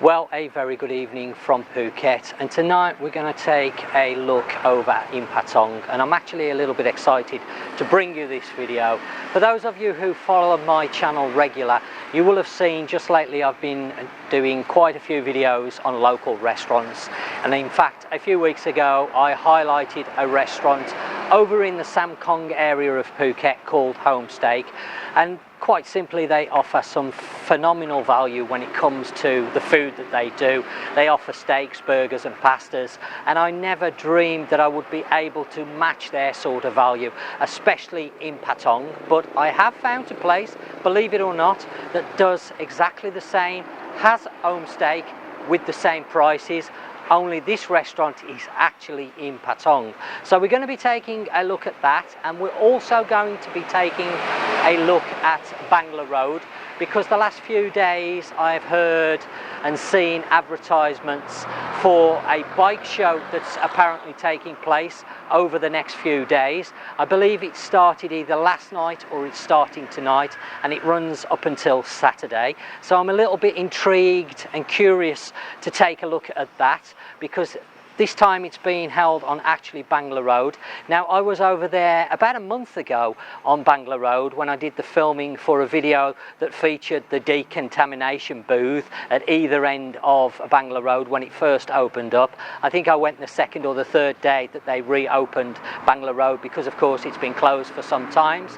Well, a very good evening from Phuket, and tonight we're going to take a look over in Patong, and I'm actually a little bit excited to bring you this video. For those of you who follow my channel regular, you will have seen just lately I've been doing quite a few videos on local restaurants, and in fact a few weeks ago I highlighted a restaurant over in the Samkong area of Phuket called Homesteak, and quite simply they offer some phenomenal value when it comes to the food that they do. They offer steaks, burgers and pastas, and I never dreamed that I would be able to match their sort of value, especially in Patong. But I have found a place, believe it or not, that does exactly the same, has Homesteak with the same prices, only this restaurant is actually in Patong. So we're going to be taking a look at that, and we're also going to be taking a look at Bangla Road, because the last few days I've heard and seen advertisements for a bike show that's apparently taking place over the next few days. I believe it started either last night or it's starting tonight, and it runs up until Saturday. So I'm a little bit intrigued and curious to take a look at that, because this time it's being held on actually Bangla Road. Now, I was over there about a month ago on Bangla Road when I did the filming for a video that featured the decontamination booth at either end of Bangla Road when it first opened up. I think I went the second or the third day that they reopened Bangla Road, because of course it's been closed for some times.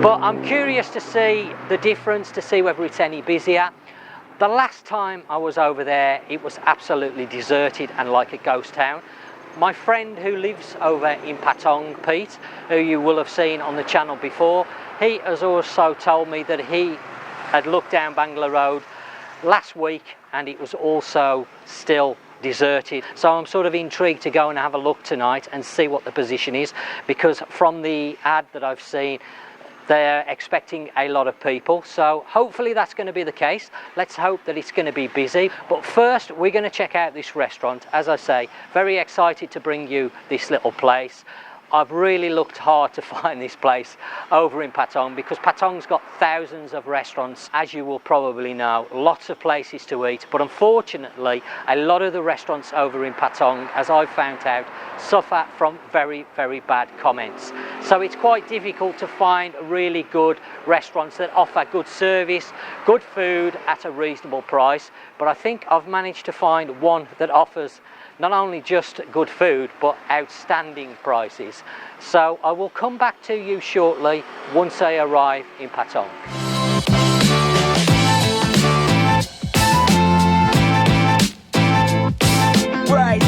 But I'm curious to see the difference, to see whether it's any busier. The last time I was over there, it was absolutely deserted and like a ghost town. My friend who lives over in Patong, Pete, who you will have seen on the channel before, he has also told me that he had looked down Bangla Road last week and it was also still deserted. So I'm sort of intrigued to go and have a look tonight and see what the position is, because from the ad that I've seen, they're expecting a lot of people, so hopefully that's going to be the case. Let's hope that it's going to be busy. But first we're going to check out this restaurant. As I say, very excited to bring you this little place. I've really looked hard to find this place over in Patong, because Patong's got thousands of restaurants, as you will probably know, lots of places to eat. But unfortunately, a lot of the restaurants over in Patong, as I've found out, suffer from very, very bad comments. So it's quite difficult to find really good restaurants that offer good service, good food at a reasonable price. But I think I've managed to find one that offers not only just good food, but outstanding prices. So I will come back to you shortly once I arrive in Patong. Right.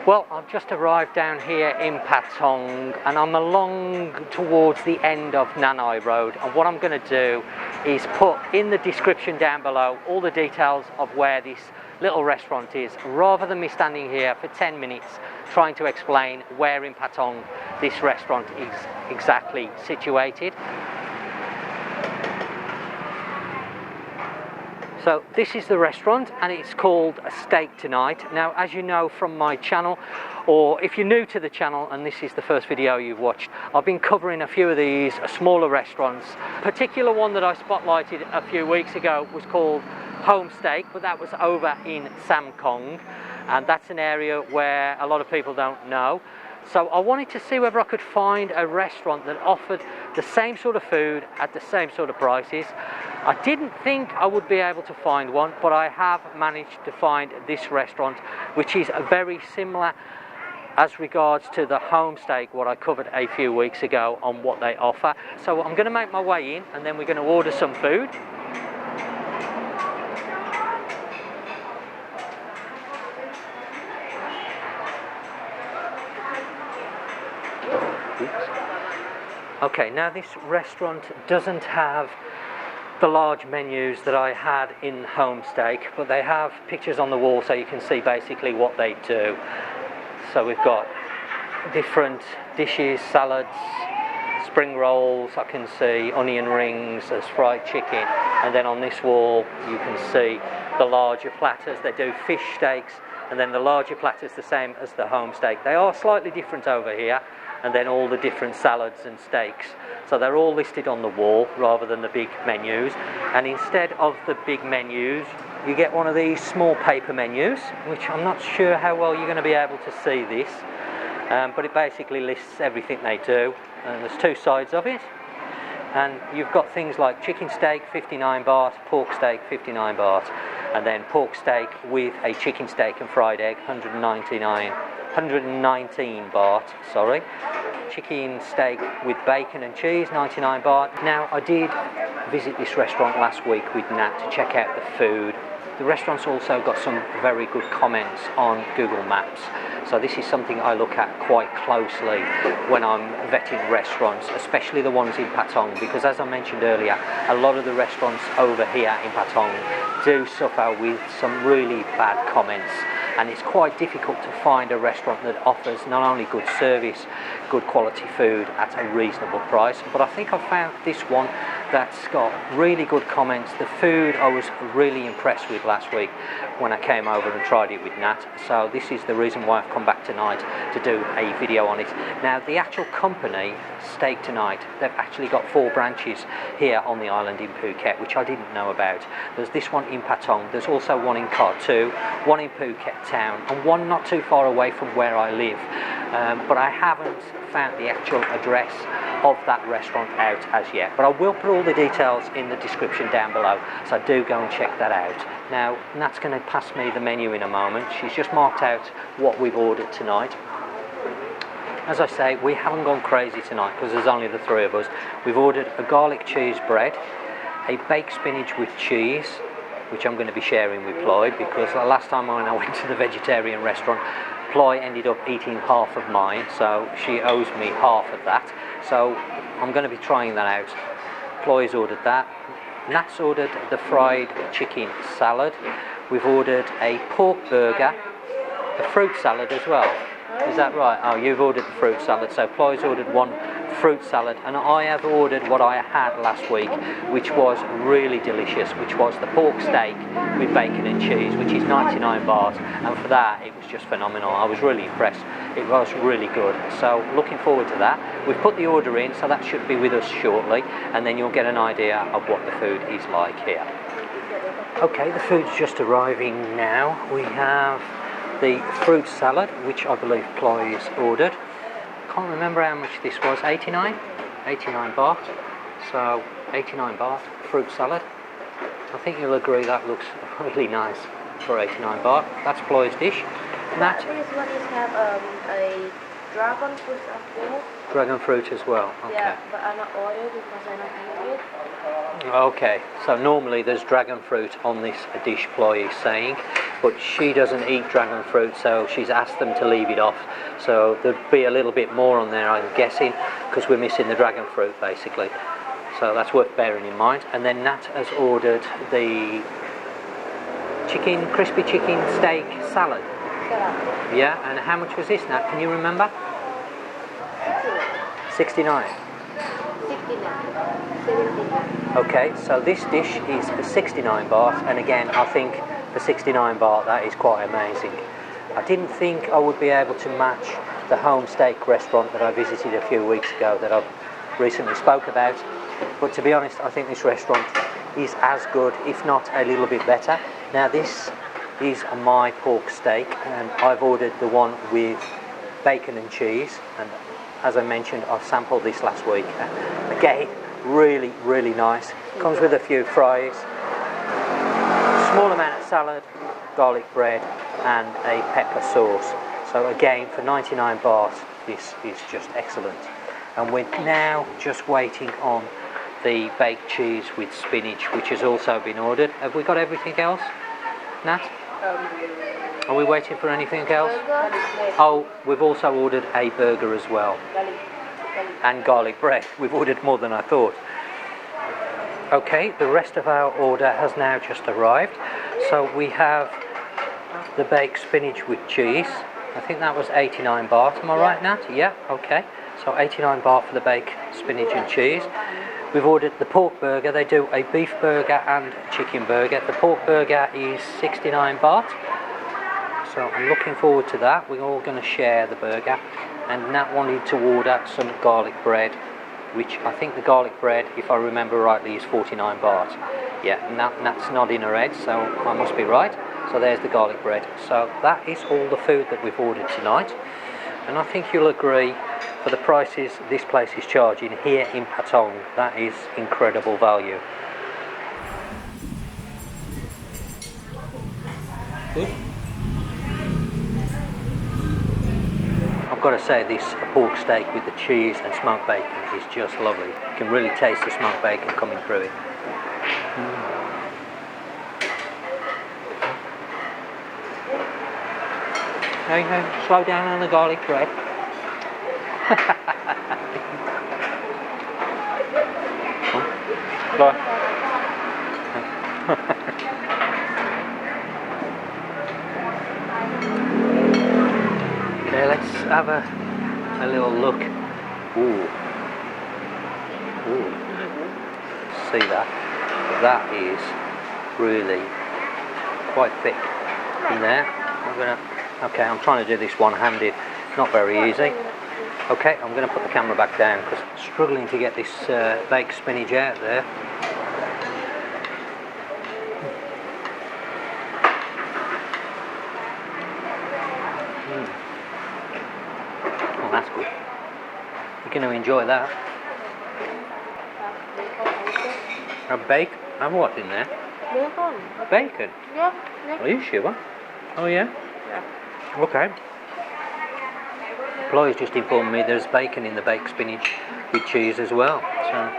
Well, I've just arrived down here in Patong, and I'm along towards the end of Nightlife Road, and what I'm going to do is put in the description down below all the details of where this little restaurant is, rather than me standing here for 10 minutes trying to explain where in Patong this restaurant is exactly situated. So this is the restaurant, and it's called Steak Tonight. Now, as you know from my channel, or if you're new to the channel and this is the first video you've watched, I've been covering a few of these smaller restaurants. A particular one that I spotlighted a few weeks ago was called Homesteak, but that was over in Samkong, and that's an area where a lot of people don't know. So I wanted to see whether I could find a restaurant that offered the same sort of food at the same sort of prices. I didn't think I would be able to find one, but I have managed to find this restaurant, which is very similar as regards to the Homesteak, what I covered a few weeks ago on what they offer. So I'm going to make my way in, and then we're going to order some food. Okay, now this restaurant doesn't have the large menus that I had in Homesteak, but they have pictures on the wall so you can see basically what they do. So we've got different dishes, salads, spring rolls, I can see onion rings, there's fried chicken. And then on this wall you can see the larger platters. They do fish steaks, and then the larger platters the same as the home steak. They are slightly different over here, and then all the different salads and steaks. So they're all listed on the wall rather than the big menus. And instead of the big menus, you get one of these small paper menus, which I'm not sure how well you're going to be able to see this, but it basically lists everything they do. And there's two sides of it. And you've got things like chicken steak, 59 baht, pork steak, 59 baht, and then pork steak with a chicken steak and fried egg, 119 baht, sorry. Chicken steak with bacon and cheese, 99 baht. Now, I did visit this restaurant last week with Nat to check out the food. The restaurant's also got some very good comments on Google Maps. So this is something I look at quite closely when I'm vetting restaurants, especially the ones in Patong, because as I mentioned earlier, a lot of the restaurants over here in Patong do suffer with some really bad comments, and it's quite difficult to find a restaurant that offers not only good service, good quality food at a reasonable price, but I think I found this one that's got really good comments. The food I was really impressed with last week when I came over and tried it with Nat, so this is the reason why I've come back tonight to do a video on it. Now, the actual company, Steak Tonight, they've actually got 4 branches here on the island in Phuket, which I didn't know about. There's this one in Patong, there's also one in Khartoum, one in Phuket town, and one not too far away from where I live. But I haven't found the actual address of that restaurant out as yet, but I will put all the details in the description down below, so do go and check that out. Now, Nat's going to pass me the menu in a moment. She's just marked out what we've ordered tonight. As I say, we haven't gone crazy tonight because there's only the 3 of us. We've ordered a garlic cheese bread, a baked spinach with cheese, which I'm going to be sharing with Ploy, because the last time when I went to the vegetarian restaurant, Ploy ended up eating half of mine, so she owes me half of that. So I'm going to be trying that out. Ploy's ordered that. Nat's ordered the fried chicken salad. We've ordered a pork burger, a fruit salad as well. Is that right? Oh, you've ordered the fruit salad. So Ploy's ordered one fruit salad, and I have ordered what I had last week, which was really delicious, which was the pork steak with bacon and cheese, which is 99 baht, and for that it was just phenomenal. I was really impressed. It was really good. So looking forward to that. We've put the order in, so that should be with us shortly, and then you'll get an idea of what the food is like here. Okay, the food's just arriving now. We have the fruit salad, which I believe Ploy's ordered. Can't remember how much this was. 89 baht. So 89 baht fruit salad. I think you'll agree that looks really nice for 89 baht. That's Ploy's dish. Nat, this one is have a dragon fruit as well. Dragon fruit as well. Okay. Yeah, but I'm not ordered because I don't eat it. Okay, so normally there's dragon fruit on this dish, Ploy is saying, but she doesn't eat dragon fruit, so she's asked them to leave it off. So there'd be a little bit more on there, I'm guessing, because we're missing the dragon fruit basically. So that's worth bearing in mind. And then Nat has ordered the crispy chicken steak salad. Yeah, and how much was this, Nat? Can you remember? 69. 79. Okay, so this dish is for 69 baht, and again, I think for 69 baht that is quite amazing. I didn't think I would be able to match the home steak restaurant that I visited a few weeks ago that I've recently spoke about, but to be honest, I think this restaurant is as good, if not a little bit better. Now, this is my pork steak, and I've ordered the one with bacon and cheese, and as I mentioned, I sampled this last week. Again, really, really nice. Comes with a few fries, small amount of salad, garlic bread, and a pepper sauce. So again, for 99 baht, this is just excellent. And we're now just waiting on the baked cheese with spinach, which has also been ordered. Have we got everything else, Nat? Are we waiting for anything else? Oh, we've also ordered a burger as well. And garlic bread. We've ordered more than I thought. Okay, the rest of our order has now just arrived. So we have the baked spinach with cheese. I think that was 89 baht. Am I right, Nat? Yeah, okay. So 89 baht for the baked spinach and cheese. We've ordered the pork burger. They do a beef burger and chicken burger. The pork burger is 69 baht. So I'm looking forward to that. We're all going to share the burger. And Nat wanted to order some garlic bread, which I think the garlic bread, if I remember rightly, is 49 baht. Yeah, Nat's nodding her head, so I must be right. So there's the garlic bread. So that is all the food that we've ordered tonight. And I think you'll agree, for the prices this place is charging here in Patong, that is incredible value. Good. I've got to say, this pork steak with the cheese and smoked bacon is just lovely. You can really taste the smoked bacon coming through it. Okay, slow down on the garlic bread. Okay, let's have a little look. Ooh. See that? That is really quite thick in there. Okay, I'm trying to do this one-handed. Not very easy. Okay, I'm going to put the camera back down because I'm struggling to get this baked spinach out there. Oh, that's good. You're going to enjoy that. A bacon? And what in there? Bacon. Bacon? Yeah. Are you sure? Oh yeah? Yeah. Okay. Chloe's just informed me there's bacon in the baked spinach with cheese as well. So.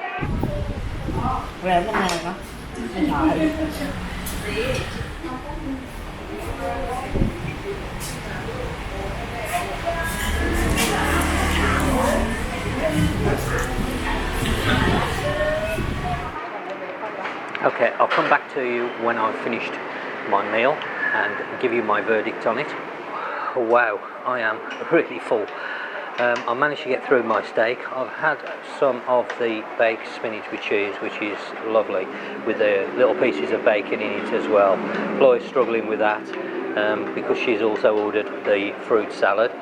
Okay, I'll come back to you when I've finished my meal and give you my verdict on it. Wow, I am really full. I managed to get through my steak. I've had some of the baked spinach with cheese, which is lovely, with the little pieces of bacon in it as well. Chloe's struggling with that because she's also ordered the fruit salad.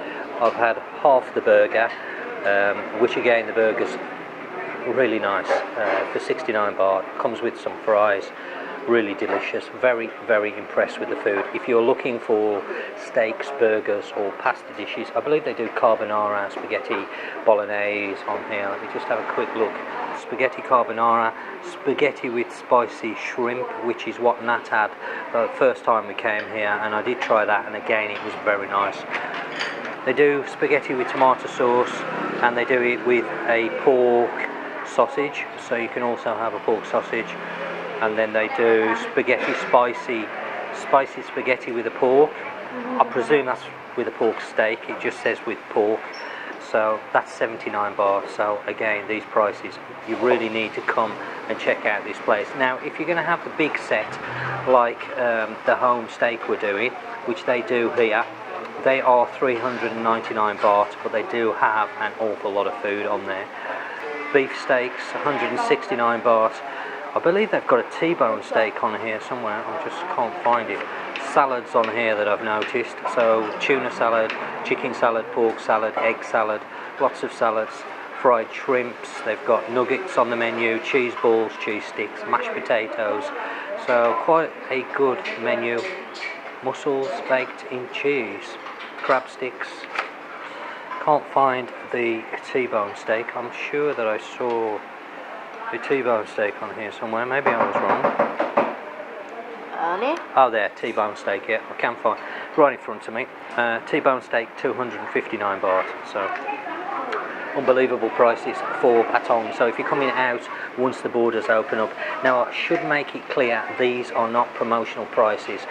I've had half the burger, which again, the burger's really nice for 69 baht. Comes with some fries. Really delicious. Very, very impressed with the food. If you're looking for steaks, burgers or pasta dishes, I believe they do carbonara, spaghetti bolognese on here. Let me just have a quick look. Spaghetti carbonara, spaghetti with spicy shrimp, which is what Nat had the first time we came here, and I did try that, and again it was very nice. They do spaghetti with tomato sauce, and they do it with a pork sausage, so you can also have a pork sausage. And then they do spaghetti, spicy spaghetti with a pork. I presume that's with a pork steak. It just says with pork. So that's 79 baht. So again, these prices, you really need to come and check out this place. Now, if you're going to have the big set, like the home steak we're doing, which they do here, they are 399 baht, but they do have an awful lot of food on there. Beef steaks, 169 baht. I believe they've got a T-bone steak on here somewhere. I just can't find it. Salads on here that I've noticed. So tuna salad, chicken salad, pork salad, egg salad, lots of salads, fried shrimps. They've got nuggets on the menu, cheese balls, cheese sticks, mashed potatoes. So quite a good menu. Mussels baked in cheese, crab sticks. Can't find the T-bone steak. I'm sure that I saw the T-bone steak on here somewhere. Maybe I was wrong. Oh, there, T-bone steak. Yeah, I can find right in front of me. T-bone steak, 259 baht. So unbelievable prices for Patong. So if you're coming out once the borders open up, now I should make it clear these are not promotional prices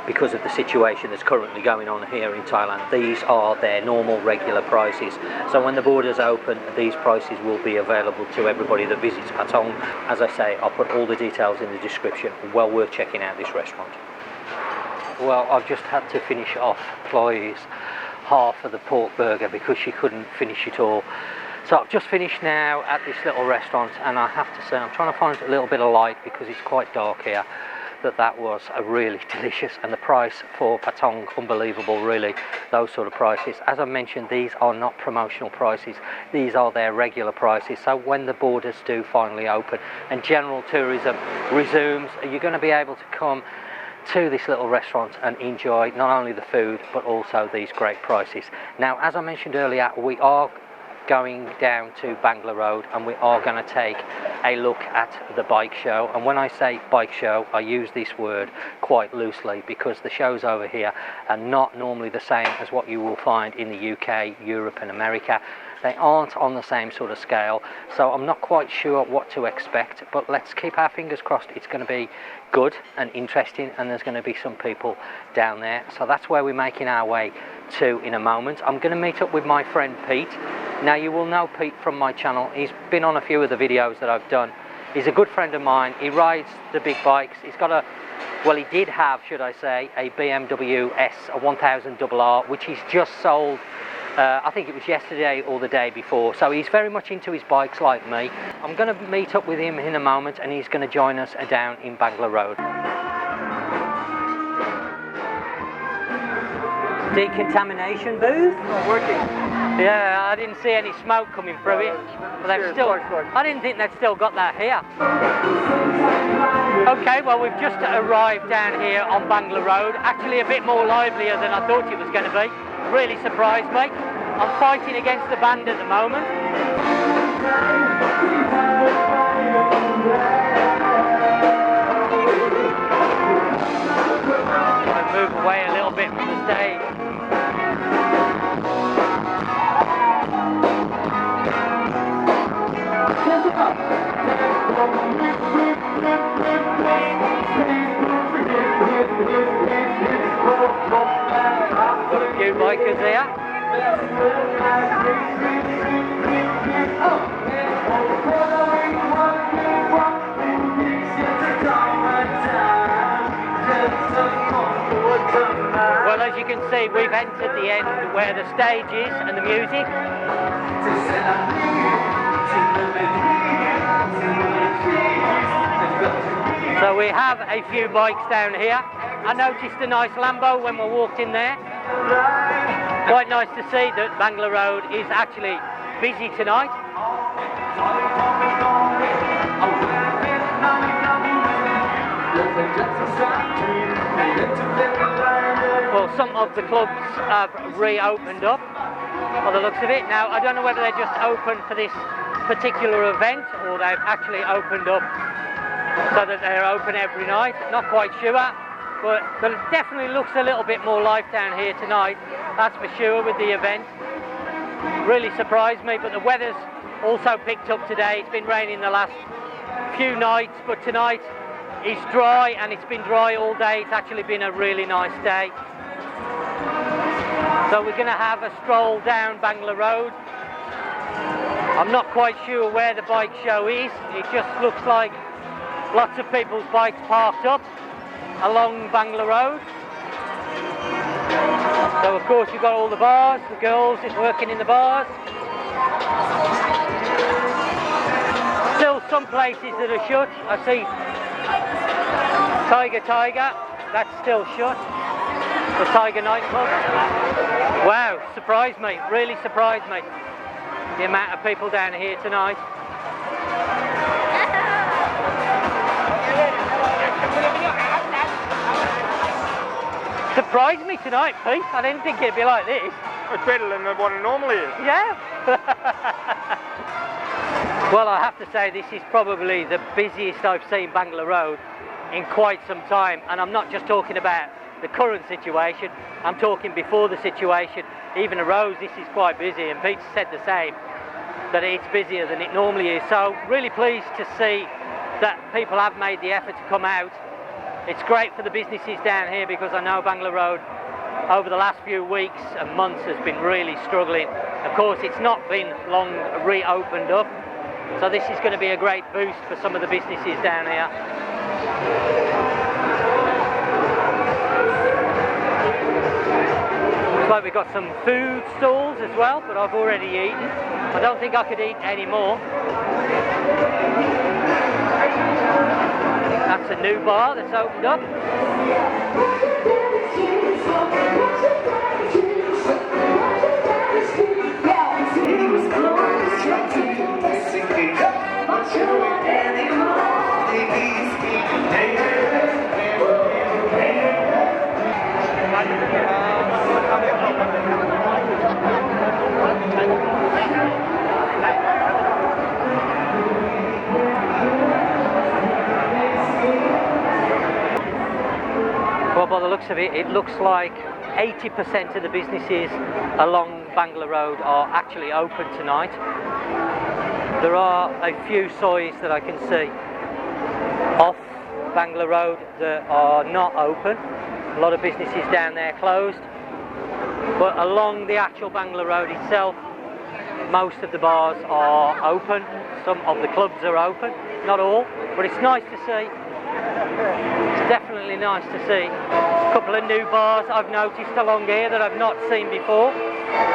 because of the situation that's currently going on here in Thailand. These are their normal regular prices. So when the borders open, these prices will be available to everybody that visits Patong. As I say, I'll put all the details in the description. Well worth checking out this restaurant. Well, I've just had to finish off Chloe's half of the pork burger because she couldn't finish it all. So I've just finished now at this little restaurant, and I have to say I'm trying to find a little bit of light because it's quite dark here. That was a really delicious, and the price for Patong, unbelievable really, those sort of prices. As I mentioned, these are not promotional prices, these are their regular prices. So when the borders do finally open and general tourism resumes, you're going to be able to come to this little restaurant and enjoy not only the food but also these great prices. Now, as I mentioned earlier, we are going down to Bangla Road and we are going to take a look at the bike show. And when I say bike show, I use this word quite loosely because the shows over here are not normally the same as what you will find in the UK, Europe and America. They aren't on the same sort of scale, so I'm not quite sure what to expect, but let's keep our fingers crossed it's going to be good and interesting, and there's going to be some people down there. So that's where we're making our way to in a moment. I'm going to meet up with my friend Pete. Now, you will know Pete from my channel. He's been on a few of the videos that I've done. He's a good friend of mine. He rides the big bikes. He's got a, well, he did have, should I say, a BMW S, a 1000RR, which he's just sold. I think it was yesterday or the day before. So he's very much into his bikes like me. I'm going to meet up with him in a moment and he's going to join us down in Bangla Road. Decontamination booth? Not working. Yeah, I didn't see any smoke coming through it. But they've still, I didn't think they'd still got that here. Okay, well, we've just arrived down here on Bangla Road. Actually a bit more livelier than I thought it was going to be. Really surprised me. I'm fighting against the band at the moment. I move away a little bit from the stage. Got a few bikers here. Well, as you can see, we've entered the end where the stage is and the music. So we have a few bikes down here. I noticed a nice Lambo when we walked in there. Quite nice to see that Bangla Road is actually busy tonight. Well, some of the clubs have reopened up by the looks of it. Now, I don't know whether they're just open for this particular event or they've actually opened up so that they're open every night. Not quite sure, but it definitely looks a little bit more life down here tonight, that's for sure, with the event. Really surprised me, but the weather's also picked up today. It's been raining the last few nights, but tonight is dry, and it's been dry all day. It's actually been a really nice day. So we're going to have a stroll down Bangla Road. I'm not quite sure where the bike show is. It just looks like lots of people's bikes parked up along Bangla Road. So of course you've got all the bars, the girls is working in the bars. Still some places that are shut. I see Tiger, that's still shut. The Tiger nightclub. Wow, surprised me, really surprised me. The amount of people down here tonight. Surprised me tonight, Pete. I didn't think it'd be like this. It's better than what it normally is. Yeah. Well, I have to say this is probably the busiest I've seen Bangla Road in quite some time, and I'm not just talking about the current situation, I'm talking before the situation. Even a Rose, this is quite busy, and Pete said the same, that it's busier than it normally is. So really pleased to see that people have made the effort to come out. It's great for the businesses down here because I know Bangla Road over the last few weeks and months has been really struggling. Of course, it's not been long reopened up, so this is going to be a great boost for some of the businesses down here. Looks like we've got some food stalls as well, but I've already eaten. I don't think I could eat any more. That's a new bar that's opened up. Well, by the looks of it, it looks like 80% of the businesses along Bangla Road are actually open tonight. There are a few soys that I can see off Bangla Road that are not open. A lot of businesses down there closed. But along the actual Bangla Road itself, most of the bars are open. Some of the clubs are open, not all, but it's nice to see. It's definitely nice to see. A couple of new bars I've noticed along here that I've not seen before.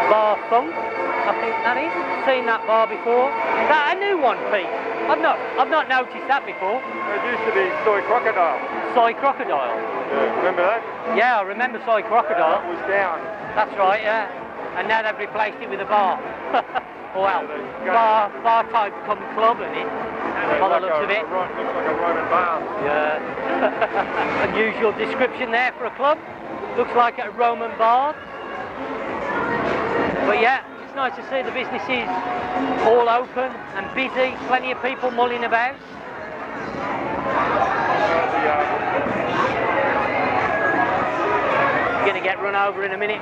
Bar Funk, I think that is. Seen that bar before. Is that a new one, Pete? I've not noticed that before. It used to be Soy Crocodile. Soy Crocodile. Yeah, remember that? Yeah, I remember Soy Crocodile. That was down. That's right, yeah. And now they've replaced it with a bar. Well, bar type come club in it. By the looks of it. Looks like a Roman bar. Yeah. Unusual description there for a club. Looks like a Roman bar. But yeah, it's nice to see the businesses all open and busy. Plenty of people mulling about. You're going to get run over in a minute.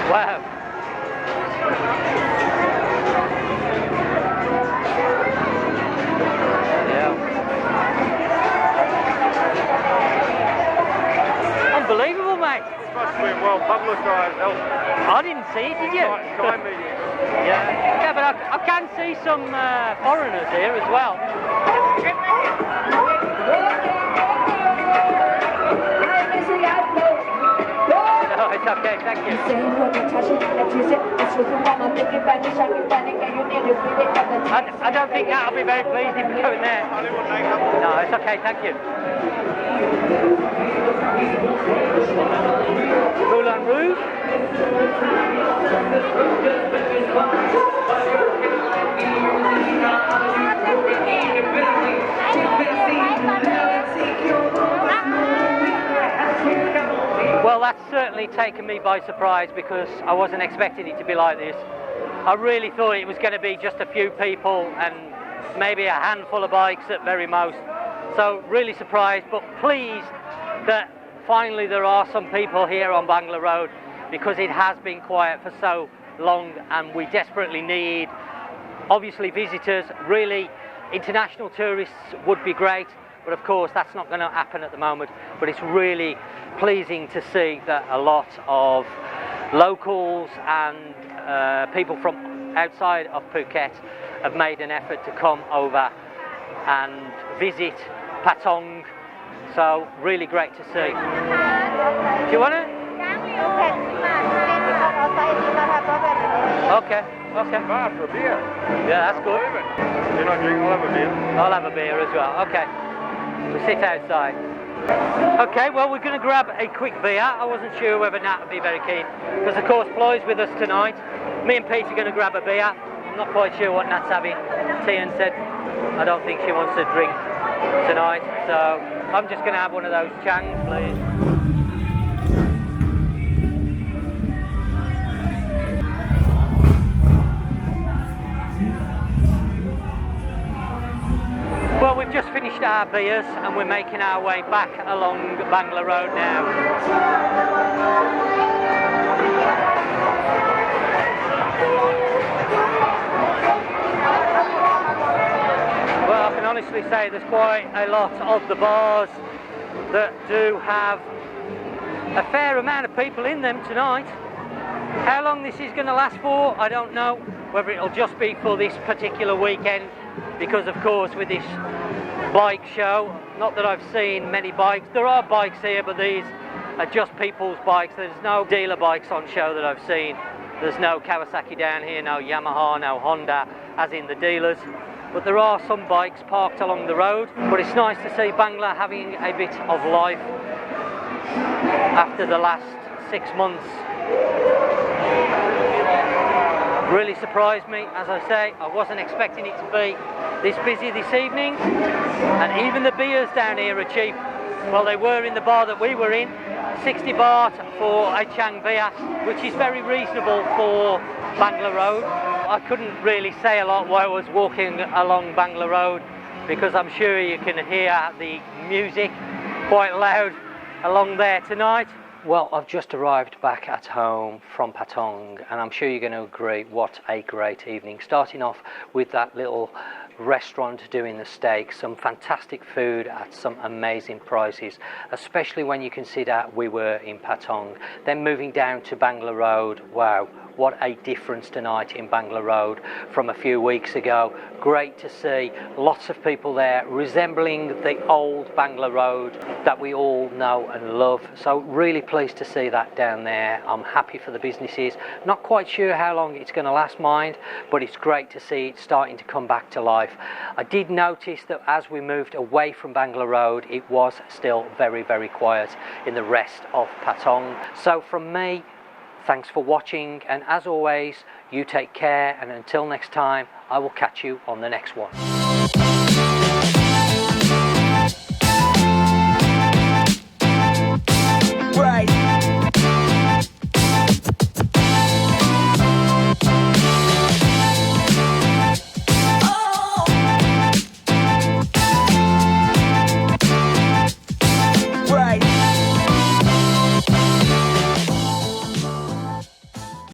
Wow. Yeah. Unbelievable, mate. This must have been well publicised. I didn't see it, did you? Sky media. Yeah, but I can see some foreigners here as well. No, it's okay, thank you. I don't think that'll be very pleasing going there. No, it's okay, thank you. Moulin Rouge. Well, that's certainly taken me by surprise because I wasn't expecting it to be like this. I really thought it was going to be just a few people and maybe a handful of bikes at very most. So really surprised, but pleased that finally there are some people here on Bangla Road because it has been quiet for so long and we desperately need, obviously, visitors. Really, international tourists would be great, but of course that's not going to happen at the moment. But it's really pleasing to see that a lot of locals and people from outside of Phuket have made an effort to come over and visit Patong. So really great to see. Do you want it? Okay, okay. Bar for a beer. Yeah, that's good. You're not drinking, I'll have a beer. I'll have a beer as well. Okay. We'll sit outside. Okay, well, we're going to grab a quick beer. I wasn't sure whether Nat would be very keen because, of course, Ploy's with us tonight. Me and Pete are going to grab a beer. I'm not quite sure what Nat's having. Tian said I don't think she wants to drink tonight, so I'm just going to have one of those changs, please. Well, we've just finished our beers and we're making our way back along Bangla Road now. Well, I can honestly say there's quite a lot of the bars that do have a fair amount of people in them tonight. How long this is going to last for, I don't know. Whether it'll just be for this particular weekend, because of course with this bike show. Not that I've seen many bikes. There are bikes here, but these are just people's bikes. There's no dealer bikes on show that I've seen. There's no Kawasaki down here, no Yamaha, no Honda, as in the dealers. But there are some bikes parked along the road. But it's nice to see Bangla having a bit of life after the last 6 months. Really surprised me, as I say. I wasn't expecting it to be this busy this evening. And even the beers down here are cheap. Well, they were in the bar that we were in. 60 baht for a Chang beer, which is very reasonable for Bangla Road. I couldn't really say a lot while I was walking along Bangla Road, because I'm sure you can hear the music quite loud along there tonight. Well, I've just arrived back at home from Patong, and I'm sure you're going to agree, what a great evening. Starting off with that little restaurant doing the steak, some fantastic food at some amazing prices, especially when you consider we were in Patong. Then moving down to Bangla Road, wow, what a difference tonight in Bangla Road from a few weeks ago. Great to see lots of people there, resembling the old Bangla Road that we all know and love. So really pleased to see that down there. I'm happy for the businesses. Not quite sure how long it's going to last, mind, but it's great to see it starting to come back to life. I did notice that as we moved away from Bangla Road, it was still very, very quiet in the rest of Patong. So from me, thanks for watching, and as always, you take care, and until next time, I will catch you on the next one. Right.